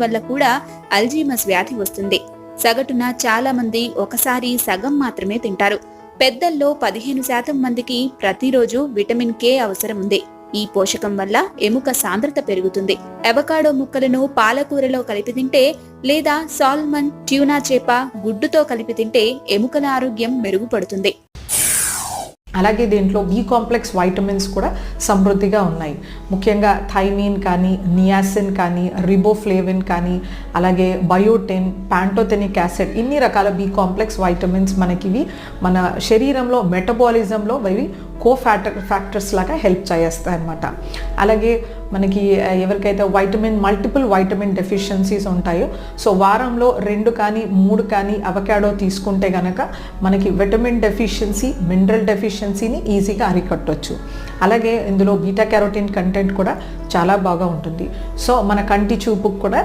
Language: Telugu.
వల్ల కూడా అల్జీమస్ వ్యాధి వస్తుంది. సగటున చాలా మంది ఒకసారి సగం మాత్రమే తింటారు. పెద్దల్లో 15% మందికి ప్రతిరోజు విటమిన్ కే అవసరం ఉంది. ఈ పోషకం వల్ల ఎముక సాంద్రత పెరుగుతుంది. అవకాడో ముక్కలను పాలకూరలో కలిపి తింటే లేదా సాల్మన్, ట్యూనా చేప, గుడ్డుతో కలిపి తింటే ఎముకల ఆరోగ్యం మెరుగుపడుతుంది. అలాగే దీంట్లో బి కాంప్లెక్స్ వైటమిన్స్ కూడా సమృద్ధిగా ఉన్నాయి. ముఖ్యంగా థైమిన్ కానీ, నియాసిన్ కానీ, రిబోఫ్లేవిన్ కానీ, అలాగే బయోటిన్, ప్యాంటోథెనిక్ యాసిడ్, ఇన్ని రకాల బి కాంప్లెక్స్ వైటమిన్స్ మనకి మన శరీరంలో మెటబాలిజంలో ఇవి ఫ్యాక్టర్స్ లాగా హెల్ప్ చేస్తాయి అన్నమాట. అలాగే మనకి ఎవరికైతే మల్టిపుల్ వైటమిన్ డెఫిషియన్సీస్ ఉంటాయో, సో వారంలో 2 కానీ 3 కానీ అవకాడో తీసుకుంటే గనక మనకి విటమిన్ డెఫిషియన్సీ, మినరల్ డెఫిషియన్సీని ఈజీగా అరికట్టవచ్చు. అలాగే ఇందులో బీటా క్యారోటిన్ కంటెంట్ కూడా చాలా బాగా ఉంటుంది. సో మన కంటి చూపుకు కూడా